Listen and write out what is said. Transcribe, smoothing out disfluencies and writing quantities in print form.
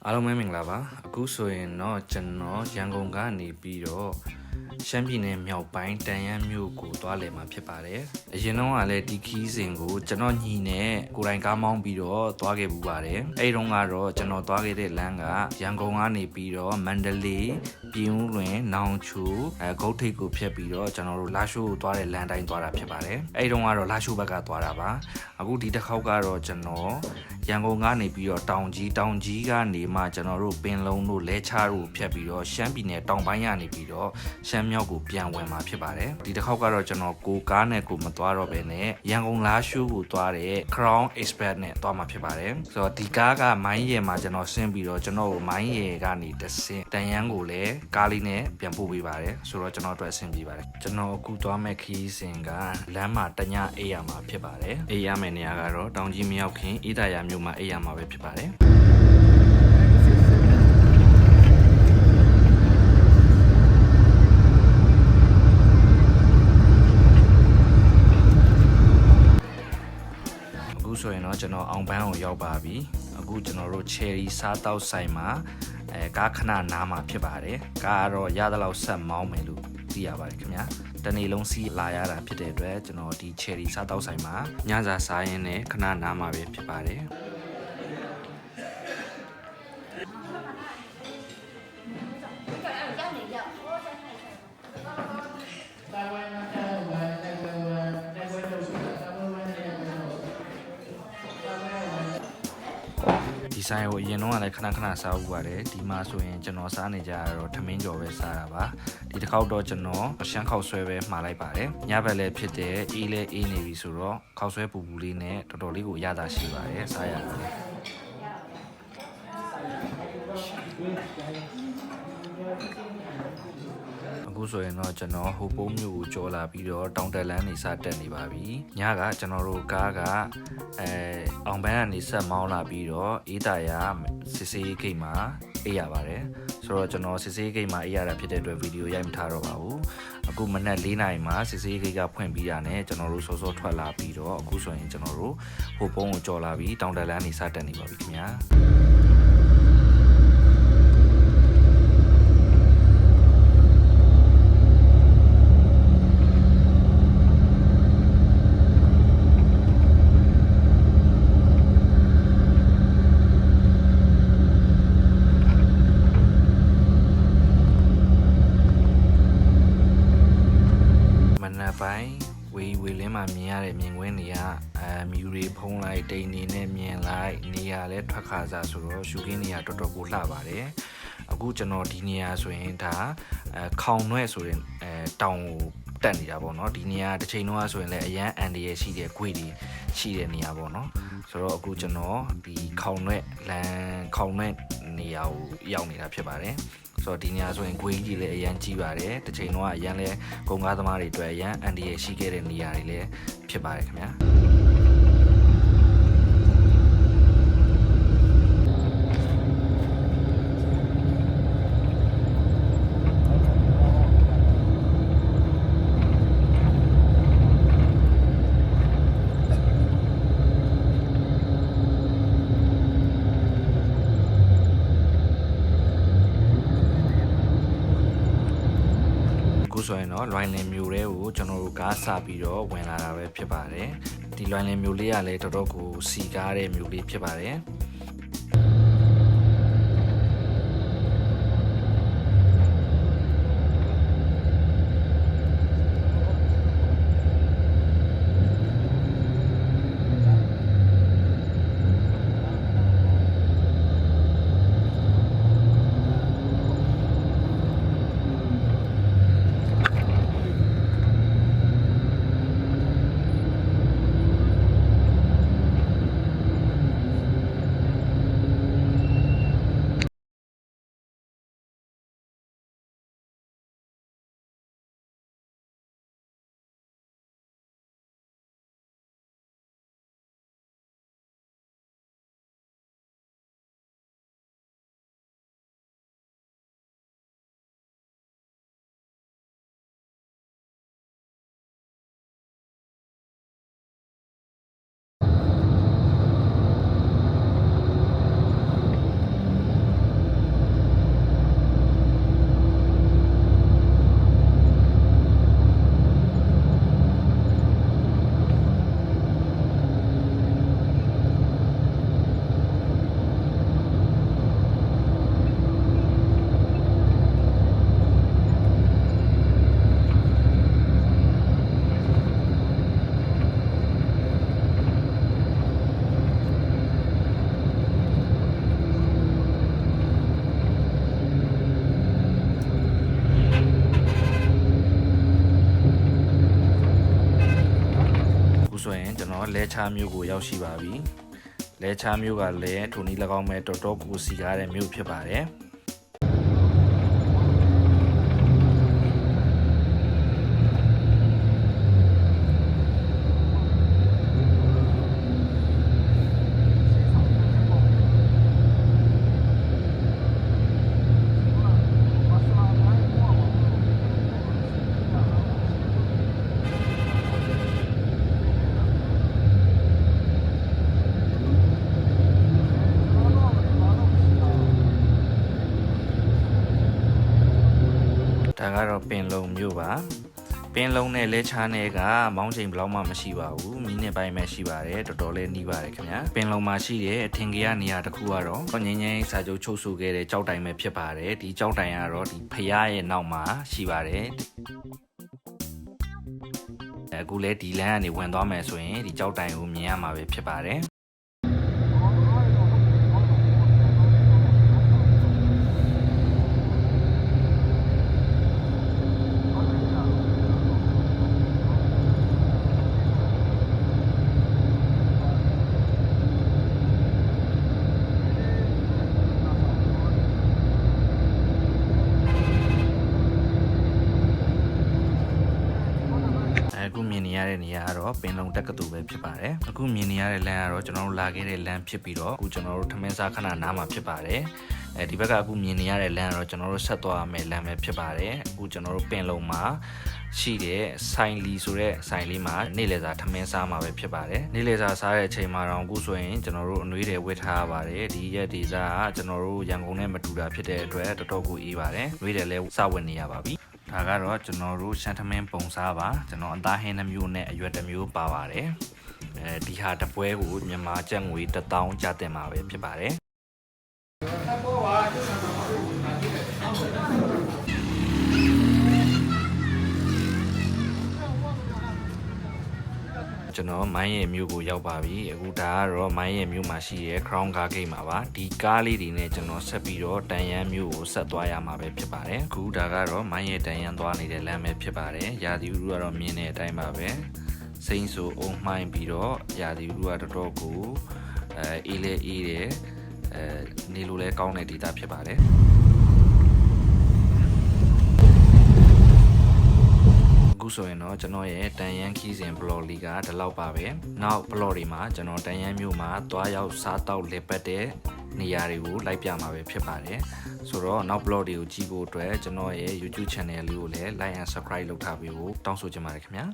အားလုံးပဲမင်္ဂလာပါအခုဆိုရင်တော့ကျွန်တော်ရန်ကုန်ကနေပြီးတော့ရှမ်းပြည်နယ်မြောက်ပိုင်းတန်ယန်းမြို့ကိုသွားလည်မှာဖြစ်ပါတယ်အရင်တော့ကလည်းဒီခီးစဉ်ကိုကျွန်တော်ညီနဲ့ကိုယ်တိုင်ကားမောင်းပြီးတော့သွားခဲ့ပူပါတယ်အဲ့တုန်းကတော့ကျွန်တော်သွားခဲ့တဲ့လမ်းကရန်ကုန်ကနေပြီးတော့မန္တလေးပြင်ဦးလွင်နောင်ချိုဂုတ်ထိပ်ကိုဖြတ်ပြီးတော့ကျွန်တော်တို့လာရှိုးကိုသွားတဲ့လမ်းတိုင်းသွားတာဖြစ်ပါတယ်အဲ့တုန်းကတော့လာရှိုးဘက်ကသွားတာပါအခုဒီတစ်ခေါက်ကတော့ကျွန်တော်ရန်ကုန်ကနေပြီးတော့တောင်ကြီးကနေမှကျွန်တော်တို့ပင်လုံးတို့လဲချတို့ဖြတ်ပြီးတော့ရှမ်းပြည်နယ်တောင်ပိုင်းကနေပြီးတော့ရှမ်းမြောက်ကိုပြန်ဝင်มาဖြစ်ပါတယ်ဒီတစ်ခေါက်ကတော့ကျွန်တော်ကိုကားနဲ့ကိုမသွားတော့ဘဲနဲ့ရန်ကုန်လာရှိုးကိုသွားတဲ့ Crown Express နဲ့သွားมาဖြစ်ပါတယ်ဆိုတော့ဒီကားကမိုင်းရယ်မှာကျွန်တော်ဆင်းပြီးတော့ကျွန်တော်ကိုမိုင်းရယ်ကနေတဆင်းတန်ယန်းကိုလည်းကားလေးနဲ့ပြန်ပို့ပေးပါတယ်ဆိုတော့ကျွန်တော်အတွက်အဆင်ပြေပါတယ်ကျွန်တော်အခုသွားမဲ့ခီးစဉ်ကလမ်းမှာတညအေးရမှာဖြစ်ပါတယ်အေးရမယ့်နေရာကတော့တောင်ကြီးမရောက်ခင်အေးသာရမြို့မှာအေးရမှာပဲဖြစ်ပါတယ်ဆိုရင်တော့ကျွန်တော်အောင်ပန်းကိုရောက်ပါပြီအခုကျွန်တော်တို့ cherry စားတောက်ဆိုင်မှာကားခဏနားမှာဖြစ်ပါတယ်ကားကတော့ရသလောက်ဆက်မောင်းမယ်လို့သိရပါတယ်ခင်ဗျာတနေ့လုံးစီးလာရတာဖြစ်တဲ့အတွက်ကျွန်တော်ဒီ cherry စားတောက်ဆိုင်မှာညစာစားရင်းနဲ့ခဏနားမှာပဲဖြစ်ပါတယ်ဒီဆိုင်ကိုအရင်တော့လည်းခဏစားဦးပါတယ်ဒီမှာဆိုရင်ကျွန်တော်စားနေကြရတော့ထမင်းကြော်ပဲစားတာပါဒီတစ်ခေါက်တော့ကျွန်တော်ရှမ်းခောက်ဆွဲပဲမှာလိုက်ပါတယ်ညဘက်လည်းဖြစ်တယ်အေးလည်းအေးနေပြီဆိုတော့ခောက်ဆွဲပူပူလေးနဲ့တော်တော်လေးကိုရတာရှိပါတယ်စားရတယ်အခုဆိုရင်တော့ကျွန်တော်ဟိုပုံးမျိုးကိုကြော်လာပြီးတော့တောင်တက်လန်းနေစတက်နေပါပြီညကကျွန်တော်တို့ကားကအောင်ပန်းကနေဆက်မောင်းလာပြီးတော့အေးတာရစစ်စေးဂိတ်မှာအေးရပါတယ်ဆိုတော့ကျွန်တော်စစ်စေးဂိတ်မှာအေးရတာဖြစ်တဲ့အတွက်ဗီဒီယိုရိုက်မထားတော့ပါဘူးအခုမနက်4နာရီမှာစစ်စေးဂိတ်ကဖွင့်ပြီးတာနဲ့ကျွန်တော်တို့စောစောထွက်လာပြီးတော့အခုဆိုရင်ကျွန်တော်တို့ဟိုပုံးကိုကြော်လာပြီးတောင်တက်လန်းနေစတက်နေပါပြီခင်ဗျာပိုင်းဝေလင်းမှာမြင်ရတဲ့မြင်ကွင်းတွေကမြူတွေဖုံးလိုက်တိမ်နေနဲ့မြင်လိုက်နေရာလဲထွက်ခါစားဆိုတော့ရှူခင်းနေရာတော်တော်ကိုလှပါတယ်အခုကျွန်တော်ဒီနေရာဆိုရင်ဒါခေါင်နှွဲ့ဆိုရင်တောင်ကိုတက်နေတာပေါ့နော်ဒီနေရာတစ်ချိန်လုံးဆိုရင်လည်းအရန်အန်ဒီရရှိတဲ့ဂွေတွေရှိတဲ့နေရာပေါ့နော်ဆိုတော့အခုကျွန်တော်ဒီခေါင်နှွဲ့လမ်းခေါင်နှွဲ့နေရာကိုရောက်နေတာဖြစ်ပါတယ်ဆိုတော့ဒီနေရာဆိုရင်ဂွေကြီးလည်းအရန်ကြီးပါတယ်တစ်ချိန်လုံးကအရန်လဲကုန်ကားသမားတွေအတွက်အရန်အန်ဒီရရှိခဲ့တဲ့နေရာတွေလည်းဖြစ်ပါတယ်ခင်ဗျာဆိုရင်တော့လွိုင်းလင်မျိုးတွေကိုကျွန်တော်တို့ကားစပြီးတော့ဝင်လာတာပဲဖြစ်ပါတယ်ဒီလွိုင်းလင်မျိုးလေးကလည်းတော်တော်ကိုစီကားတဲ့မျိုးလေးဖြစ်ပါတယ် လဲချမျိုးကိုရောက်ရှိပါပြီလဲချမျိုးကလည်းထိုနည်း၎င်းမဲ့တော်တော်ကိုစီကားတဲ့မျိုးဖြစ်ပါတယ်ဒါကတော့ပင်လုံမျိုးပါပင်လုံနဲ့လဲချားနယ်ကမောင်းချိန်ဘလောက်မှမရှိပါဘူးမိနစ်ပိုင်းပဲရှိပါတယ်တော်တော်လေးနှီးပါတယ်ခင်ဗျာပင်လုံမှာရှိတဲ့အထင်ကြီးနေရာတစ်ခုကတော့ငင်းငင်းစာချုပ်ချုပ်ဆိုခဲ့တဲ့ကြောက်တိုင်ပဲဖြစ်ပါတယ်ဒီကြောက်တိုင်ကတော့ဒီဖရားရဲ့နောက်မှာရှိပါတယ်အခုလဲဒီလမ်းကနေဝင်သွားမယ်ဆိုရင်ဒီကြောက်တိုင်ကိုမြင်ရမှာပဲဖြစ်ပါတယ်အခုမြင်နေရတဲ့နေရာကတော့ပင်လုံတက္ကသိုလ်ပဲဖြစ်ပါတယ်အခုမြင်နေရတဲ့လမ်းကတော့ကျွန်တော်တို့လာခဲ့တဲ့လမ်းဖြစ်ပြီးတော့အခုကျွန်တော်တို့ထမင်းစားခဏနားမှာဖြစ်ပါတယ်ဒီဘက်ကအခုမြင်နေရတဲ့လမ်းကတော့ကျွန်တော်တို့ဆက်သွားရမယ့်လမ်းပဲဖြစ်ပါတယ်အခုကျွန်တော်တို့ပင်လုံမှာရှိတဲ့ဆိုင်လီဆိုတဲ့ဆိုင်လေးမှာနေ့လည်စာထမင်းစားမှာပဲဖြစ်ပါတယ်နေ့လည်စာစားတဲ့အချိန်မှာတော့အခုဆိုရင်ကျွန်တော်တို့အနွေးတွေဝတ်ထားရပါတယ်ဒီရက်ဒီစားကကျွန်တော်တို့ရန်ကုန်နဲ့မတူတာဖြစ်တဲ့အတွက်တော်တော်ကိုအေးပါတယ်အနွေးတွေလည်းစဝတ်နေရပါပြီဒါကတော့ကျွန်တော်တို့ရှမ်းထမင်းပုံစားပါကျွန်တော်အသားဟင်းနှမျိုးနဲ့အရွက်တစ်မျိုးပါပါတယ်ဒီဟာတပွဲကိုမြန်မာကျပ်ငွေ1000ကျတင်မှာပဲဖြစ်ပါတယ်ကျွန်တော်မိုင်းရဲ့မြို့ကိုရောက်ပါပြီအခုဒါကတော့မိုင်းရဲ့မြို့မှာရှိတဲ့ Crown Car Gate မှာပါဒီကားလေးတွေနဲ့ကျွန်တော်ဆက်ပြီးတော့တန်ရန်မြို့ကိုဆက်သွားရမှာပဲဖြစ်ပါတယ်အခုဒါကတော့မိုင်းရဲ့တန်ရန်သွားနေတဲ့လမ်းပဲဖြစ်ပါတယ်ရာသီဥတုကတော့မြင်တဲ့အတိုင်းပါပဲစိမ့်ဆိုအုံမှိုင်းပြီးတော့ရာသီဥတုကတော်တော်ကိုအေးလေအေးတယ်နေလို့လည်းကောင်းတဲ့ဒေသဖြစ်ပါတယ်အခုဆိုရင်တော့ကျွန်တော်ရဲ့တန်ရန်ခီးစဉ် blog လေးကဒီလောက်ပါပဲနောက် blog တွေမှာကျွန်တော်တန်ရန်မြို့မှာသွားရောက်စားတောက်လည်ပတ်တဲ့နေရာတွေကိုလိုက်ပြမှာပဲဖြစ်ပါတယ်ဆိုတော့နောက် blog တွေကိုကြည့်ဖို့အတွက်ကျွန်တော်ရဲ့ YouTube channel လေးကိုလည်း like and subscribe လုပ်ထားပေးဖို့တောင်းဆိုချင်ပါတယ်ခင်ဗျာ